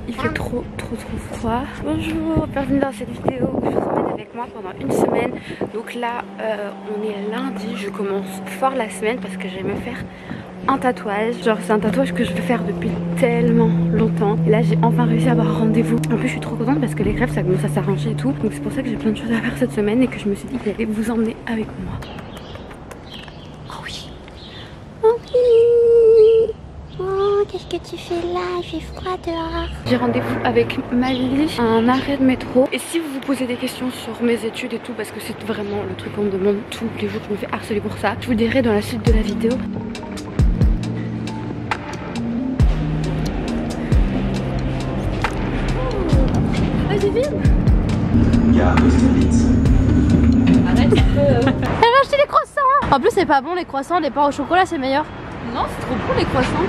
Il fait trop froid. Bonjour, bienvenue dans cette vidéo où je vous emmène avec moi pendant une semaine. Donc là on est lundi, je commence fort la semaine parce que je vais me faire un tatouage. Genre c'est un tatouage que je veux faire depuis tellement longtemps. Et là j'ai enfin réussi à avoir un rendez-vous. En plus je suis trop contente parce que les greffes ça commence à s'arranger et tout. Donc c'est pour ça que j'ai plein de choses à faire cette semaine et que je me suis dit que j'allais vous emmener avec moi. Oh oui. Oh oui. Oh, qu'est-ce que tu fais là? Il fait froid dehors. J'ai rendez-vous avec Mali à un arrêt de métro. Et si vous vous posez des questions sur mes études et tout, parce que c'est vraiment le truc qu'on me demande tous les jours, je me fais harceler pour ça, je vous le dirai dans la suite de la vidéo. Oh, j'ai vide. Arrête, tu peux... J'avais acheté les croissants. En plus c'est pas bon les croissants, les pains au chocolat c'est meilleur. Non, c'est trop bon les croissants.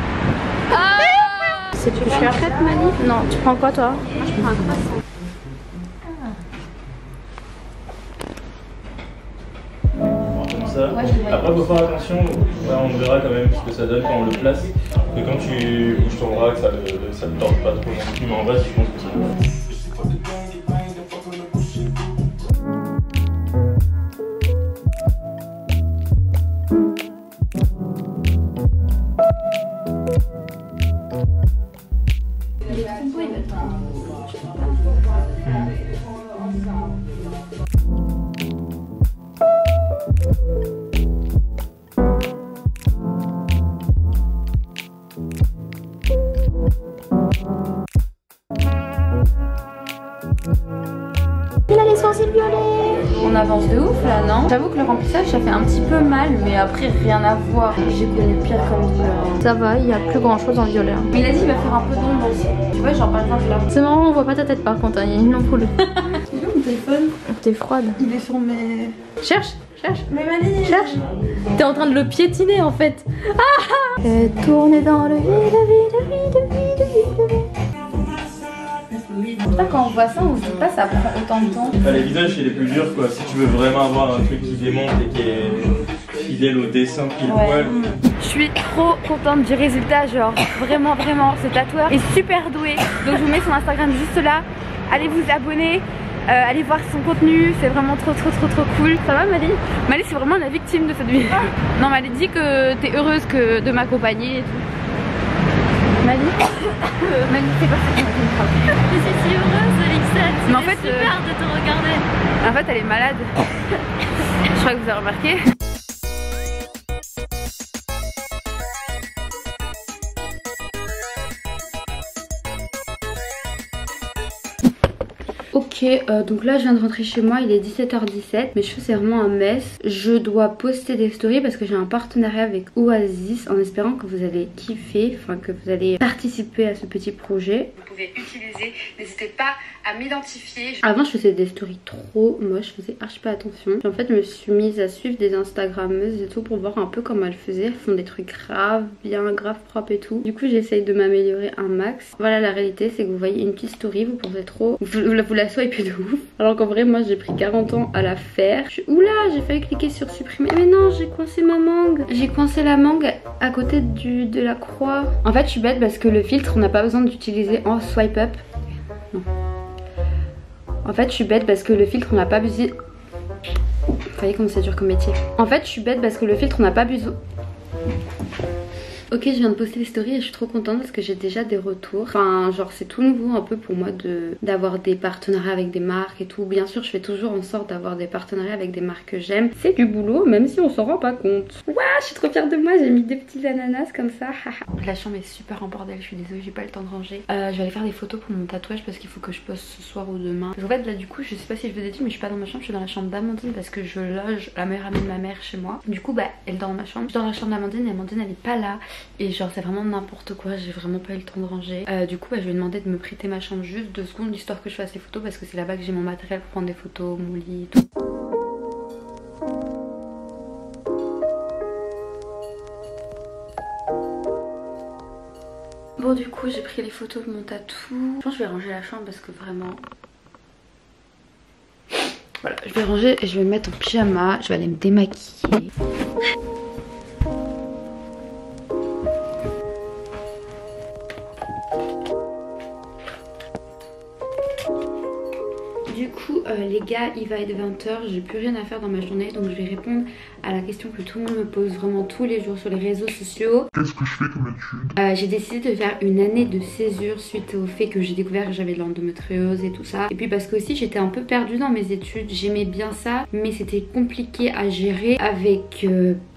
Ah, c'est tu fais crêpe Mali? Non, tu prends quoi toi? Moi je prends un croissant. Comme ça. Ouais, après faut faire attention, là, on verra quand même ce que ça donne quand on le place. Et quand tu bouges ton bras, que ça ne tord pas trop non plus, mais en vrai je pense que ça va. Il a les sourcils violets. On avance de ouf là, non? J'avoue que le remplissage ça fait un petit peu mal, mais après rien à voir. J'ai connu pire comme douleur. Ça va, il y a plus grand chose dans le violet. Mais il a dit il va faire un peu d'ombre aussi. Tu vois, genre par exemple là. C'est marrant, on voit pas ta tête par contre, il y a une ampoule. C'est où mon téléphone? T'es froide. Il est sur mes... Cherche. Mais Mali, cherche. T'es en train de le piétiner en fait. Ah, et tourner dans le vide. Là, quand on voit ça, on se dit pas ça prend autant de temps. Les visages c'est les plus durs quoi, si tu veux vraiment avoir un truc qui démonte et qui est fidèle au dessin pile poil. Je suis trop contente du résultat, genre vraiment ce tatoueur est super doué. Donc je vous mets son Instagram juste là, allez vous abonner. Allez voir son contenu, c'est vraiment trop cool. Ça va Mali? Mali c'est vraiment la victime de cette vidéo. Non Mali dit que t'es heureuse de m'accompagner et tout. Mali Mali c'est pas ça. Je suis si heureuse Alexandre, mais en fait, c'est super de te regarder. En fait elle est malade. Je crois que vous avez remarqué. Ok, donc là je viens de rentrer chez moi, il est 17h17, mes cheveux c'est vraiment un mess. Je dois poster des stories parce que j'ai un partenariat avec Oasis en espérant que vous allez kiffer, enfin que vous allez participer à ce petit projet. Vous pouvez utiliser, n'hésitez pas à m'identifier. Avant je faisais des stories trop moches, je faisais archi pas attention. Puis en fait je me suis mise à suivre des instagrammeuses et tout pour voir un peu comment elles faisaient. Elles font des trucs grave propres et tout. Du coup j'essaye de m'améliorer un max. Voilà la réalité, c'est que vous voyez une petite story, vous pensez trop, vous la swipez de ouf. Alors qu'en vrai moi j'ai pris 40 ans à la faire. Oula, j'ai failli cliquer sur supprimer. Mais non, j'ai coincé ma mangue. J'ai coincé la mangue à côté de la croix. En fait je suis bête parce que le filtre on n'a pas besoin d'utiliser en swipe up. Non. En fait je suis bête parce que le filtre on n'a pas besoin. Vous voyez comme c'est dur comme métier. En fait je suis bête parce que le filtre on n'a pas besoin. Ok, je viens de poster les stories et je suis trop contente parce que j'ai déjà des retours. Enfin, genre c'est tout nouveau un peu pour moi d'avoir des partenariats avec des marques et tout. Bien sûr, je fais toujours en sorte d'avoir des partenariats avec des marques que j'aime. C'est du boulot, même si on s'en rend pas compte. Ouah, je suis trop fière de moi, j'ai mis des petits ananas comme ça. La chambre est super en bordel, je suis désolée, j'ai pas le temps de ranger. Je vais aller faire des photos pour mon tatouage parce qu'il faut que je poste ce soir ou demain. En fait, là du coup, je sais pas si je vous ai dit, mais je suis pas dans ma chambre, je suis dans la chambre d'Amandine parce que je loge la meilleure amie de ma mère chez moi. Du coup, bah, elle dort dans ma chambre. Je dors dans la chambre d'Amandine et Amandine elle est pas là. Et genre c'est vraiment n'importe quoi, j'ai vraiment pas eu le temps de ranger. Du coup bah, je lui ai demandé de me prêter ma chambre juste 2 secondes histoire que je fasse les photos parce que c'est là-bas que j'ai mon matériel pour prendre des photos, mon lit et tout. Bon du coup j'ai pris les photos de mon tatou. Je pense que je vais ranger la chambre parce que vraiment... Voilà, je vais ranger et je vais me mettre en pyjama, je vais aller me démaquiller. Du coup les gars, il va être 20h, j'ai plus rien à faire dans ma journée, donc je vais répondre à la question que tout le monde me pose vraiment tous les jours sur les réseaux sociaux. Qu'est-ce que je fais comme étude? J'ai décidé de faire une année de césure suite au fait que j'ai découvert que j'avais de l'endométriose et tout ça. Et puis parce que aussi j'étais un peu perdue dans mes études, j'aimais bien ça, mais c'était compliqué à gérer avec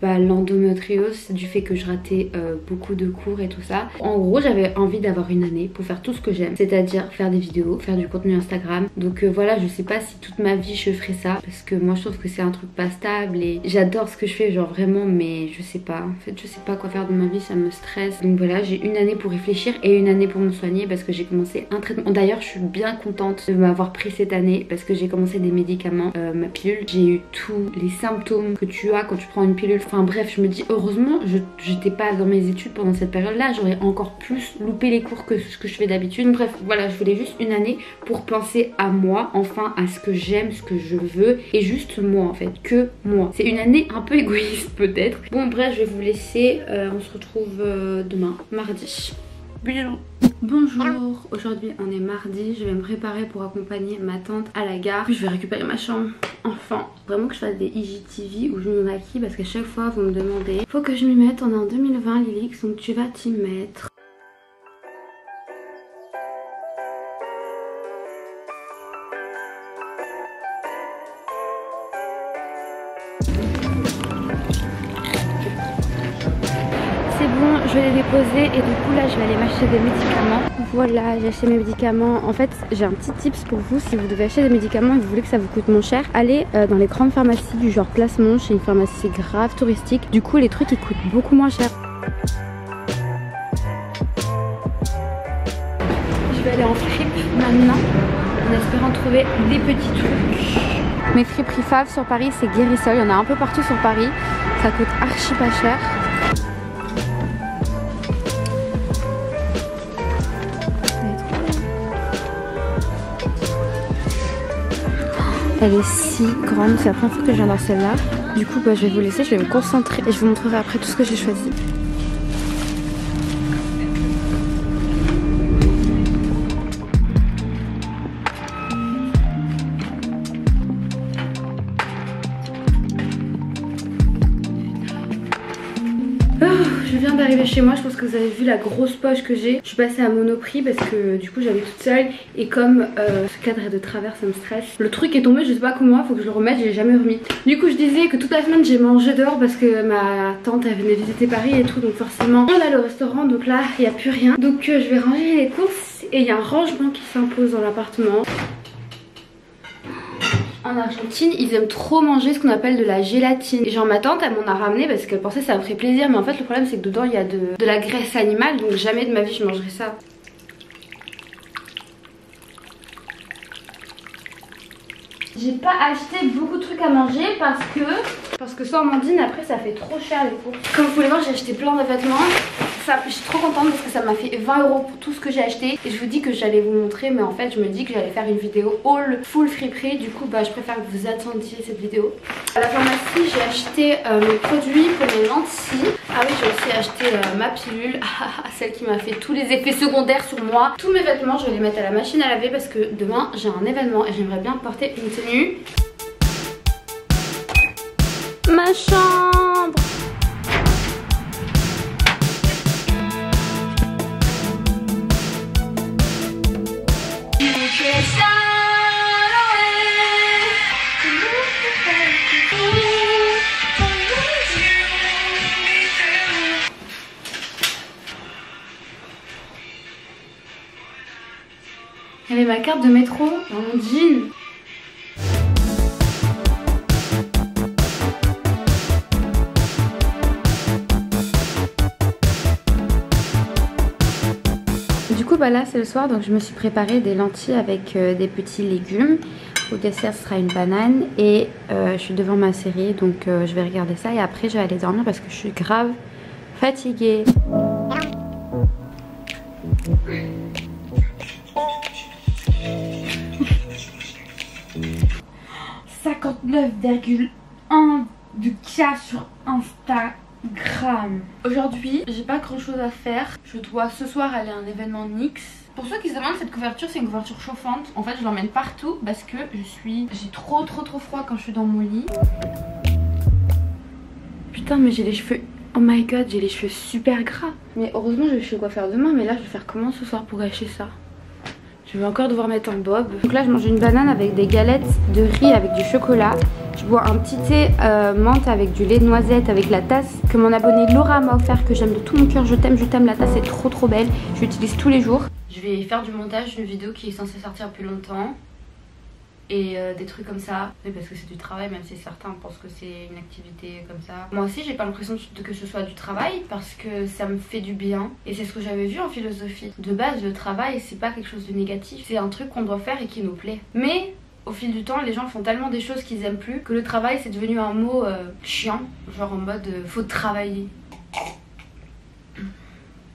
l'endométriose, du fait que je ratais beaucoup de cours et tout ça. En gros j'avais envie d'avoir une année pour faire tout ce que j'aime, c'est-à-dire faire des vidéos, faire du contenu Instagram. Donc voilà, je sais pas si toute ma vie je ferai ça, parce que moi je trouve que c'est un truc pas stable et j'adore ce que je fais, genre vraiment, mais je sais pas, en fait je sais pas quoi faire de ma vie, ça me stresse. Donc voilà, j'ai une année pour réfléchir et une année pour me soigner, parce que j'ai commencé un traitement. D'ailleurs je suis bien contente de m'avoir pris cette année, parce que j'ai commencé des médicaments, ma pilule, j'ai eu tous les symptômes que tu as quand tu prends une pilule. Enfin bref, je me dis heureusement j'étais pas dans mes études pendant cette période là, j'aurais encore plus loupé les cours que ce que je fais d'habitude. Bref voilà, je voulais juste une année pour penser à moi, enfin à ce que j'aime, ce que je veux, et juste moi en fait, que moi. C'est une année un peu égoïste peut-être. Bon bref, je vais vous laisser, on se retrouve demain, mardi. Bisous. Bonjour, aujourd'hui on est mardi, je vais me préparer pour accompagner ma tante à la gare, puis je vais récupérer ma chambre. Enfin, vraiment que je fasse des IGTV où je me maquille, parce qu'à chaque fois vous me demandez, faut que je m'y mette, on est en 2020 Lilix, donc tu vas t'y mettre. Je vais les déposer et du coup là je vais aller m'acheter des médicaments. Voilà, j'ai acheté mes médicaments. En fait j'ai un petit tips pour vous, si vous devez acheter des médicaments et que vous voulez que ça vous coûte moins cher, allez dans les grandes pharmacies du genre Placement, chez une pharmacie grave touristique. Du coup les trucs ils coûtent beaucoup moins cher. Je vais aller en fripe maintenant en espérant trouver des petits trucs. Mes friperies faves sur Paris c'est Guérissol, il y en a un peu partout sur Paris. Ça coûte archi pas cher. Elle est si grande, c'est la première fois que je viens dans celle-là. Du coup je vais vous laisser, je vais me concentrer et je vous montrerai après tout ce que j'ai choisi. Je viens d'arriver chez moi, je pense que vous avez vu la grosse poche que j'ai. Je suis passée à Monoprix parce que du coup j'avais toute seule et comme ce cadre est de travers ça me stresse. Le truc est tombé, je sais pas comment, il faut que je le remette, je l'ai jamais remis. Du coup je disais que toute la semaine j'ai mangé dehors parce que ma tante elle venait visiter Paris et tout, donc forcément on allait au restaurant, donc là il n'y a plus rien. Donc je vais ranger les courses et il y a un rangement qui s'impose dans l'appartement. En Argentine, ils aiment trop manger ce qu'on appelle de la gélatine. Et genre ma tante, elle m'en a ramené parce qu'elle pensait que ça me ferait plaisir. Mais en fait le problème c'est que dedans il y a de la graisse animale. Donc jamais de ma vie je mangerai ça. J'ai pas acheté beaucoup de trucs à manger parce que sans Amandine après ça fait trop cher les courses. Comme vous pouvez voir j'ai acheté plein de vêtements. Je suis trop contente parce que ça m'a fait 20 € pour tout ce que j'ai acheté. Et je vous dis que j'allais vous montrer, mais en fait je me dis que j'allais faire une vidéo haul full friperie. Du coup je préfère que vous attendiez cette vidéo. À la pharmacie j'ai acheté mes produits pour mes lentilles. Ah oui, j'ai aussi acheté ma pilule, celle qui m'a fait tous les effets secondaires sur moi. Tous mes vêtements je vais les mettre à la machine à laver parce que demain j'ai un événement et j'aimerais bien porter une tenue. Ma chambre. Il y avait ma carte de métro dans mon jean. Du coup là c'est le soir, donc je me suis préparé des lentilles avec des petits légumes. Au dessert ce sera une banane et je suis devant ma série, donc je vais regarder ça et après je vais aller dormir parce que je suis grave fatiguée. 59,1 de K sur Instagram. Aujourd'hui j'ai pas grand chose à faire. Je dois ce soir aller à un événement NYX Pour ceux qui se demandent, cette couverture c'est une couverture chauffante. En fait je l'emmène partout parce que j'ai trop froid quand je suis dans mon lit. Putain mais j'ai les cheveux, oh my god, j'ai les cheveux super gras. Mais heureusement je vais chez le coiffeur demain, mais là je vais faire comment ce soir pour gâcher ça? Je vais encore devoir mettre un bob. Donc là je mange une banane avec des galettes de riz avec du chocolat. Je bois un petit thé menthe avec du lait de noisette avec la tasse que mon abonnée Laura m'a offert, que j'aime de tout mon cœur. Je t'aime, la tasse est trop belle. Je l'utilise tous les jours. Je vais faire du montage d'une vidéo qui est censée sortir depuis longtemps. Et des trucs comme ça, mais parce que c'est du travail, même si certains pensent que c'est une activité comme ça. Moi aussi j'ai pas l'impression que ce soit du travail parce que ça me fait du bien. Et c'est ce que j'avais vu en philosophie. De base le travail c'est pas quelque chose de négatif, c'est un truc qu'on doit faire et qui nous plaît. Mais au fil du temps les gens font tellement des choses qu'ils aiment plus que le travail c'est devenu un mot chiant. Genre en mode faut travailler.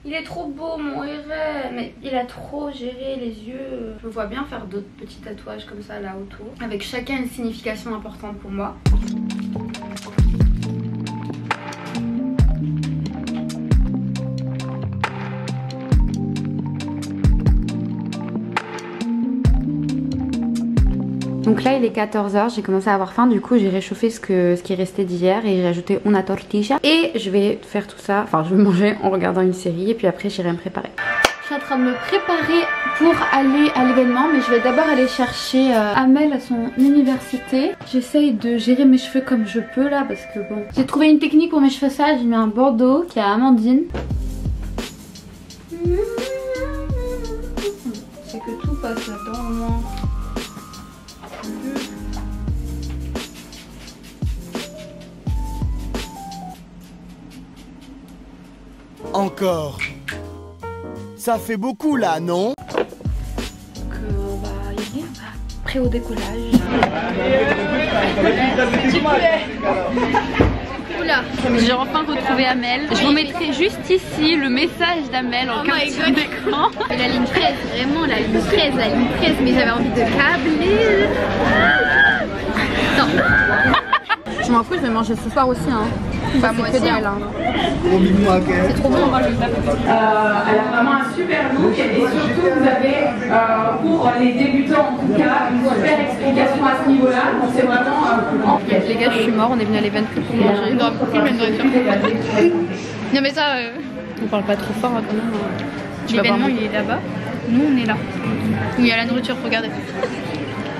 Il est trop beau mon Eren, mais il a trop géré les yeux. Je me vois bien faire d'autres petits tatouages comme ça là autour, avec chacun une signification importante pour moi. Donc là il est 14 h, j'ai commencé à avoir faim, du coup j'ai réchauffé ce qui restait d'hier et j'ai ajouté una tortilla. Et je vais faire tout ça, enfin je vais manger en regardant une série et puis après j'irai me préparer. Je suis en train de me préparer pour aller à l'événement, mais je vais d'abord aller chercher Amel à son université. J'essaye de gérer mes cheveux comme je peux là parce que bon, j'ai trouvé une technique pour mes cheveux sales, j'ai mis un bandeau qui a Amandine. C'est que tout passe là-dedans au moins. Encore. Ça fait beaucoup là, non? On va y aller, prêt au décollage. Oula, j'ai enfin retrouvé Amel. Je vous mettrai juste ici le message d'Amel en capture d'écran. La ligne 13, vraiment la ligne 13, mais j'avais envie de câbler. Non. Je m'en fous, je vais manger ce soir aussi hein. Bah moi aussi hein. C'est trop bon. Elle a vraiment un super look et surtout vous avez pour les débutants en tout cas une super explication à ce niveau là. Donc c'est vraiment les gars je suis mort, on est venu à l'event que pour manger. Non mais ça on parle pas trop fort hein, quand même. L'événement il est là-bas, nous on est là. Où il y a la nourriture, regardez.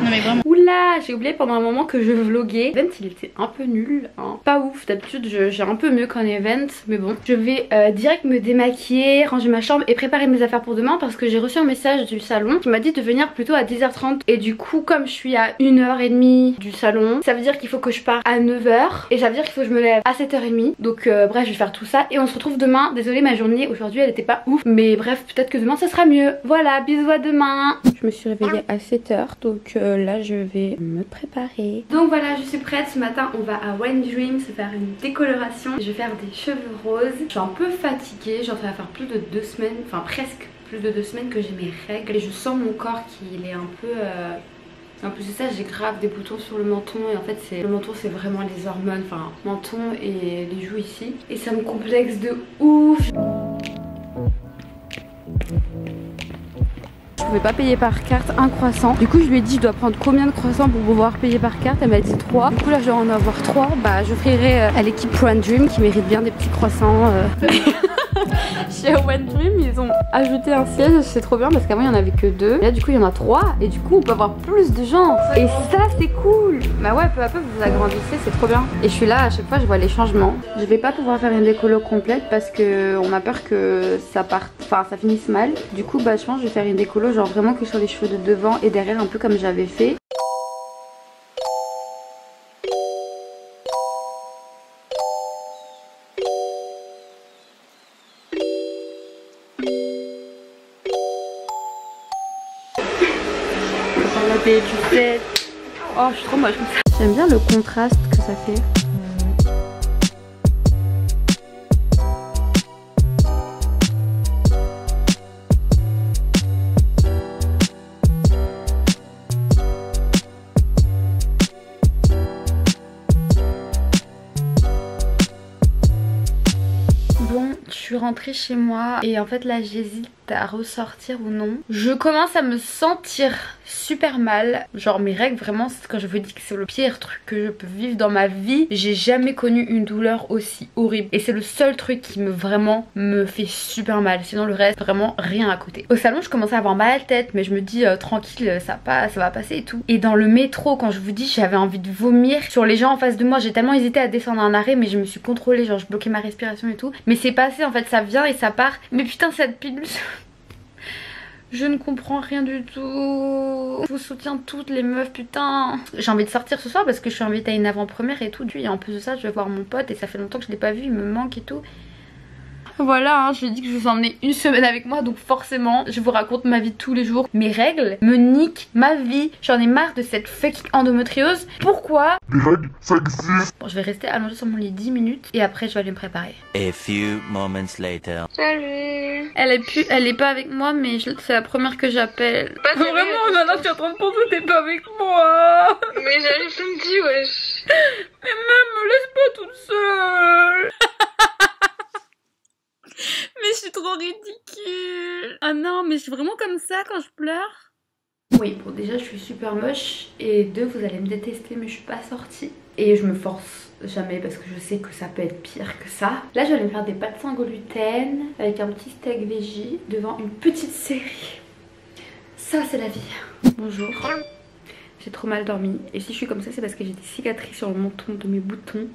Non mais vraiment. Oula, j'ai oublié pendant un moment que je vloguais. L'event il était un peu nul hein. Pas ouf, d'habitude j'ai un peu mieux qu'un event. Mais bon, je vais direct me démaquiller, ranger ma chambre et préparer mes affaires pour demain. Parce que j'ai reçu un message du salon qui m'a dit de venir plutôt à 10h30. Et du coup comme je suis à 1h30 du salon, ça veut dire qu'il faut que je parte à 9h. Et ça veut dire qu'il faut que je me lève à 7h30. Donc bref, je vais faire tout ça et on se retrouve demain. Désolée, ma journée aujourd'hui elle était pas ouf, mais bref, peut-être que demain ça sera mieux. Voilà, bisous, à demain. Je me suis réveillée à 7h, donc là je vais me préparer. Donc voilà, je suis prête. Ce matin on va à One Dream se faire une décoloration. Je vais faire des cheveux roses. Je suis un peu fatiguée, j'en train de faire plus de 2 semaines, enfin presque plus de 2 semaines que j'ai mes règles. Et je sens mon corps qu'il est un peu... En plus de ça, j'ai grave des boutons sur le menton et en fait le menton c'est vraiment les hormones, enfin menton et les joues ici. Et ça me complexe de ouf. Je pouvais pas payer par carte un croissant. Du coup je lui ai dit je dois prendre combien de croissants pour pouvoir payer par carte. Elle m'a dit 3. Du coup là je dois en avoir 3. Bah j'offrirai à l'équipe One Dream qui mérite bien des petits croissants. Chez One Dream ils ont ajouté un siège, c'est trop bien parce qu'avant il y en avait que 2. Et là du coup il y en a 3 et du coup on peut avoir plus de gens. Et ça c'est cool. Bah ouais, peu à peu vous agrandissez, c'est trop bien. Et je suis là à chaque fois je vois les changements. Je vais pas pouvoir faire une décolo complète parce que on a peur que ça parte, enfin ça finisse mal. Du coup bah je pense que je vais faire une décolo genre vraiment que sur les cheveux de devant et derrière un peu comme j'avais fait. Oh, je suis trop moche. J'aime bien le contraste que ça fait. Bon, je suis rentrée chez moi et en fait là j'hésite à ressortir ou non. Je commence à me sentir super mal. Genre mes règles, vraiment, quand je vous dis que c'est le pire truc que je peux vivre dans ma vie, j'ai jamais connu une douleur aussi horrible. Et c'est le seul truc qui vraiment me fait super mal. Sinon le reste, vraiment rien à côté. Au salon, je commençais à avoir mal à la tête, mais je me dis tranquille, ça va passer et tout. Et dans le métro, quand je vous dis, j'avais envie de vomir sur les gens en face de moi. J'ai tellement hésité à descendre un arrêt, mais je me suis contrôlée, genre je bloquais ma respiration et tout. Mais c'est passé en fait, ça vient et ça part. Mais putain, cette pilule... Je ne comprends rien du tout. Je vous soutiens toutes les meufs, putain. J'ai envie de sortir ce soir parce que je suis invitée à une avant-première et tout. Et en plus de ça, je vais voir mon pote et ça fait longtemps que je l'ai pas vu, il me manque et tout. Voilà, hein, je lui ai dit que je vous emmenais une semaine avec moi, donc forcément je vous raconte ma vie de tous les jours. Mes règles me niquent ma vie. J'en ai marre de cette fucking endométriose. Pourquoi? Les règles, ça existe. Bon, je vais rester allongée sur mon lit 10 minutes et après je vais aller me préparer. A few moments later. Salut. Elle est pas avec moi, mais c'est la première que j'appelle. Vraiment, maintenant je suis en train de penser que t'es pas avec moi. Mais j'allais samedi, wesh. Mais même, me laisse pas toute seule. Mais je suis trop ridicule. Ah non, mais je suis vraiment comme ça quand je pleure. Oui, bon déjà je suis super moche. Et deux, vous allez me détester, mais je suis pas sortie. Et je me force jamais parce que je sais que ça peut être pire que ça. Là je vais aller me faire des pâtes sans gluten avec un petit steak veggie devant une petite série. Ça c'est la vie. Bonjour. J'ai trop mal dormi. Et si je suis comme ça, c'est parce que j'ai des cicatrices sur le menton de mes boutons.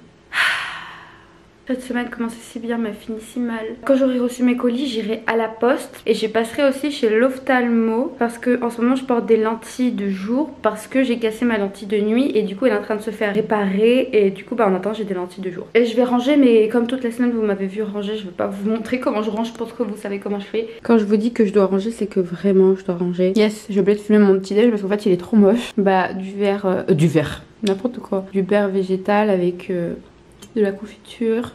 Cette semaine commençait si bien mais fini si mal. Quand j'aurai reçu mes colis, j'irai à la poste et je passerai aussi chez l'ophtalmo parce que en ce moment je porte des lentilles de jour parce que j'ai cassé ma lentille de nuit et du coup elle est en train de se faire réparer et du coup en attendant j'ai des lentilles de jour. Et je vais ranger, mais comme toute la semaine vous m'avez vu ranger, je vais pas vous montrer comment je range, je pense que vous savez comment je fais. Quand je vous dis que je dois ranger, c'est que vraiment je dois ranger. Yes, j'ai oublié de fumer mon petit déj parce qu'en fait il est trop moche. Bah du verre, n'importe quoi. Du beurre végétal avec de la confiture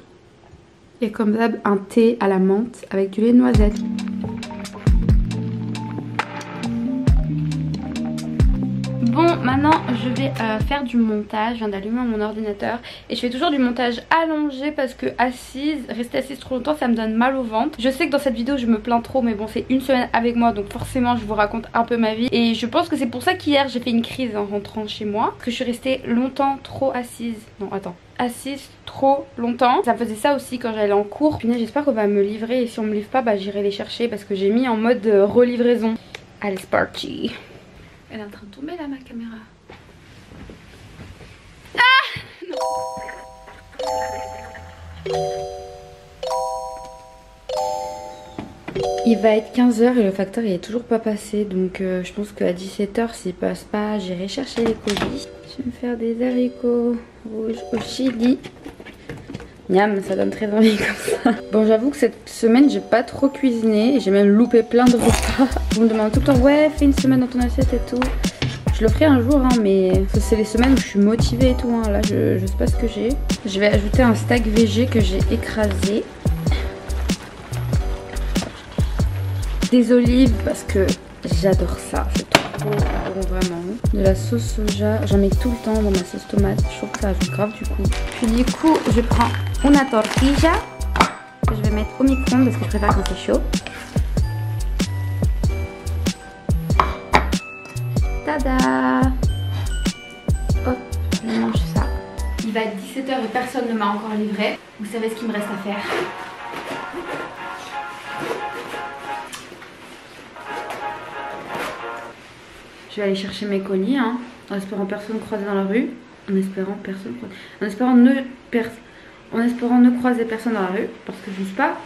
et comme d'hab un thé à la menthe avec du lait de noisette. Bon, maintenant je vais faire du montage. Je viens d'allumer mon ordinateur et je fais toujours du montage allongé parce que rester assise trop longtemps ça me donne mal au ventre. Je sais que dans cette vidéo je me plains trop, mais bon c'est une semaine avec moi donc forcément je vous raconte un peu ma vie. Et je pense que c'est pour ça qu'hier j'ai fait une crise en rentrant chez moi, parce que je suis restée longtemps trop assise. Non attends, assise trop longtemps. Ça me faisait ça aussi quand j'allais en cours. Punaise, j'espère qu'on va me livrer et si on me livre pas bah j'irai les chercher parce que j'ai mis en mode relivraison. Allez c'est parti. Elle est en train de tomber là ma caméra. Ah non. Il va être 15 h et le facteur il est toujours pas passé. Donc je pense qu'à 17 h s'il passe pas, j'irai chercher les colis. Je vais me faire des haricots rouges au chili. Miam, ça donne très envie comme ça. Bon, j'avoue que cette semaine j'ai pas trop cuisiné. J'ai même loupé plein de repas. Vous me demandez tout le temps, ouais fais une semaine dans ton assiette et tout. Je le ferai un jour hein, mais c'est les semaines où je suis motivée et tout hein. Là je sais pas ce que j'ai. Je vais ajouter un steak végé que j'ai écrasé. Des olives parce que j'adore ça, c'est trop bon vraiment. De la sauce soja, j'en mets tout le temps dans ma sauce tomate. Je trouve que ça ajoute grave du coup. Puis du coup je prends una tortilla que je vais mettre au micro-ondes parce que je préfère quand c'est chaud. Tada! Hop, je mange ça. Il va être 17 h et personne ne m'a encore livré. Vous savez ce qu'il me reste à faire. Je vais aller chercher mes colis hein, en espérant personne croiser dans la rue. En espérant ne croiser personne dans la rue parce que je vise pas.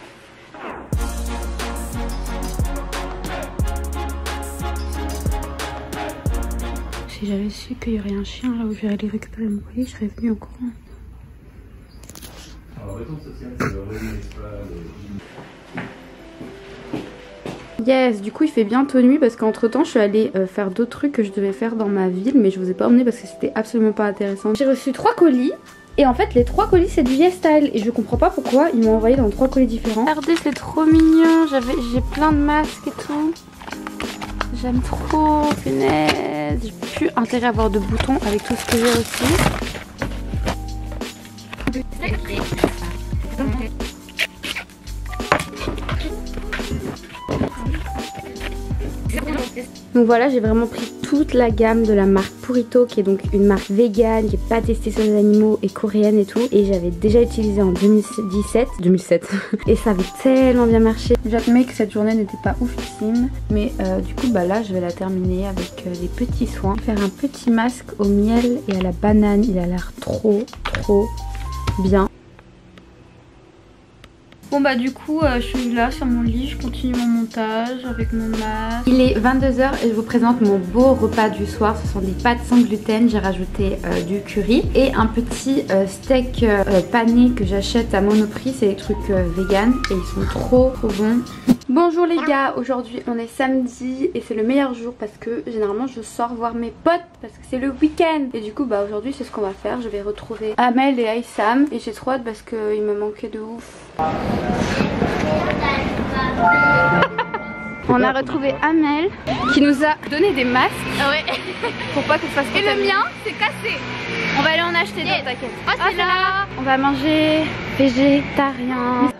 Si j'avais su qu'il y aurait un chien là où je vais aller récupérer mon colis, je serais venue au courant. Alors, le retour social, c'est le revenu extra. Yes, du coup il fait bientôt nuit parce qu'entre temps je suis allée faire d'autres trucs que je devais faire dans ma ville, mais je vous ai pas emmené parce que c'était absolument pas intéressant. J'ai reçu 3 colis et en fait les 3 colis c'est du YesStyle et je comprends pas pourquoi ils m'ont envoyé dans 3 colis différents. Regardez, c'est trop mignon, j'ai plein de masques et tout. J'aime trop, punaise. J'ai plus intérêt à avoir de boutons avec tout ce que j'ai reçu. Donc voilà, j'ai vraiment pris toute la gamme de la marque Purito, qui est donc une marque vegan, qui n'est pas testée sur les animaux et coréenne et tout. Et j'avais déjà utilisé en 2007 et ça avait tellement bien marché. J'admets que cette journée n'était pas oufissime, mais du coup bah là je vais la terminer avec des petits soins. Faire un petit masque au miel et à la banane, il a l'air trop bien. Bon bah du coup je suis là sur mon lit, je continue mon montage avec mon masque. Il est 22h et je vous présente mon beau repas du soir. Ce sont des pâtes sans gluten, j'ai rajouté du curry et un petit steak pané que j'achète à Monoprix. C'est des trucs vegan et ils sont trop bons. Bonjour les gars, aujourd'hui on est samedi et c'est le meilleur jour parce que généralement je sors voir mes potes parce que c'est le week-end. Et du coup bah aujourd'hui c'est ce qu'on va faire, je vais retrouver Amel et Aïssam et j'ai trop hâte parce qu'il me manquait de ouf. On a retrouvé Amel qui nous a donné des masques. Ouais. Pour pas qu'on se fasse. Et le mien c'est cassé. On va aller en acheter d'autres, t'inquiète. Oh, c'est là. On va manger végétarien.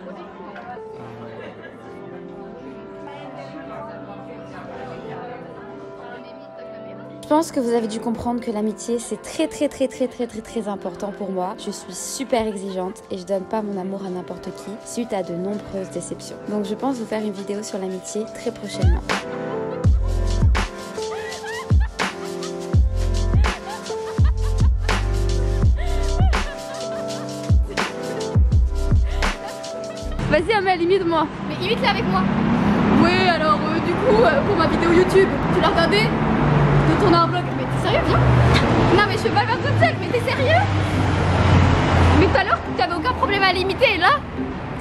Je pense que vous avez dû comprendre que l'amitié c'est très important pour moi. Je suis super exigeante et je donne pas mon amour à n'importe qui suite à de nombreuses déceptions. Donc je pense vous faire une vidéo sur l'amitié très prochainement. Vas-y Amel, imite-moi. Mais imite-la avec moi. Oui, alors du coup pour ma vidéo YouTube, tu l'as regardée? De tourner un vlog, mais t'es sérieux, viens. Non mais je fais pas le faire toute seule, mais t'es sérieux? Mais tout à l'heure t'avais aucun problème à l'imiter et là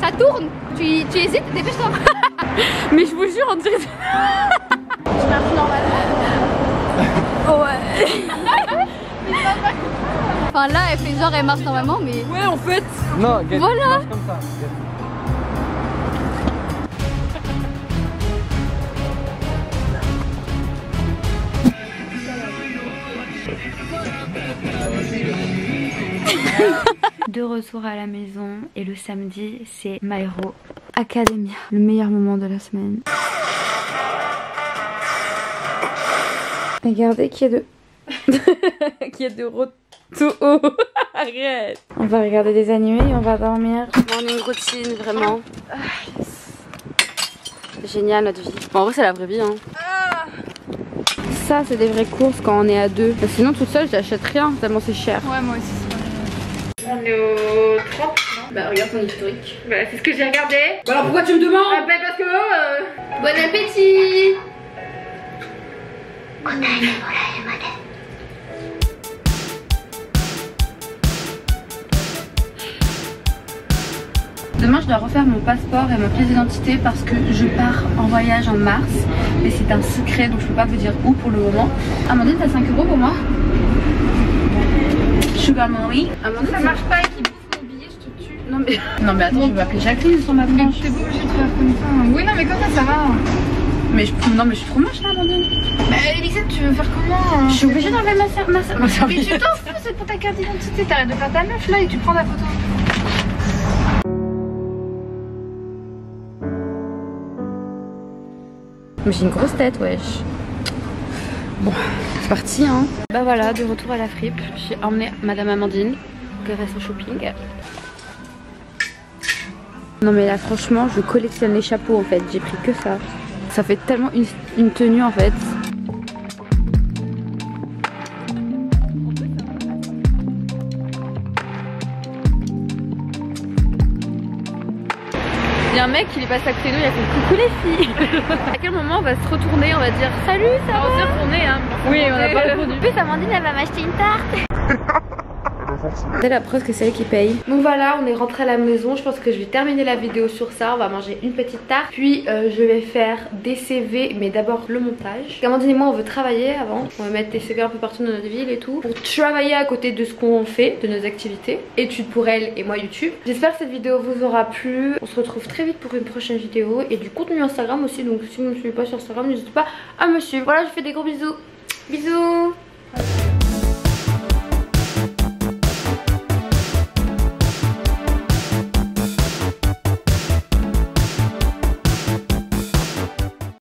ça tourne. Tu hésites, dépêche-toi. Mais je vous jure on dirait... Je marche normal. Ouais. Enfin là elle fait genre elle marche normalement mais... Ouais en fait. Non, voilà. Comme ça. De retour à la maison et le samedi c'est My Hero Academia, le meilleur moment de la semaine. Regardez qui est de qui est de retour. Arrête. On va regarder des animés et on va dormir. Morning routine vraiment. Génial notre vie. Bon, en vrai c'est la vraie vie hein. Ça c'est des vraies courses quand on est à deux. Sinon toute seule j'achète rien tellement c'est cher. Ouais moi aussi. On est au 30 non. Bah regarde ton historique. Bah c'est ce que j'ai regardé. Bah alors pourquoi tu me demandes? Bah parce que Bon appétit. Demain je dois refaire mon passeport et ma pièce d'identité parce que je pars en voyage en mars. Mais c'est un secret donc je peux pas vous dire où pour le moment. Amandine t'as 5 € pour moi? Sugar Mommy. Ça marche pas et qu'il bouffe mon billet, je te tue. Non mais attends, je vais appeler Jacqueline sur ma planche. T'es pas obligée de faire comme ça. Oui non mais comme ça va. Mais je suis trop moche là Amandine. Bah Elisette tu veux faire comment? Je suis obligée d'enlever ma serviette. Mais tu t'en fous, c'est pour ta carte d'identité. T'arrêtes de faire ta meuf là et tu prends ta photo. Mais j'ai une grosse tête wesh. Bon, c'est parti hein. Bah voilà, de retour à la fripe. J'ai emmené Madame Amandine qu'elle fasse son shopping. Non mais là franchement je collectionne les chapeaux en fait, j'ai pris que ça. Ça fait tellement une tenue en fait. Il y a un mec qui est passé à côté de nous, il a fait coucou les filles. À quel moment on va se retourner, on va dire salut ça va? On va se retourner hein. Oui on n'a pas répondu. En plus Amandine elle va m'acheter une tarte. C'est la preuve que c'est elle qui paye. Donc voilà, on est rentré à la maison. Je pense que je vais terminer la vidéo sur ça. On va manger une petite tarte. Puis je vais faire des CV, mais d'abord le montage. Amandine et moi on veut travailler avant. On va mettre des CV un peu partout dans notre ville et tout. Pour travailler à côté de ce qu'on fait, de nos activités. Études pour elle et moi YouTube. J'espère que cette vidéo vous aura plu. On se retrouve très vite pour une prochaine vidéo. Et du contenu Instagram aussi. Donc si vous ne me suivez pas sur Instagram, n'hésitez pas à me suivre. Voilà, je vous fais des gros bisous. Bisous.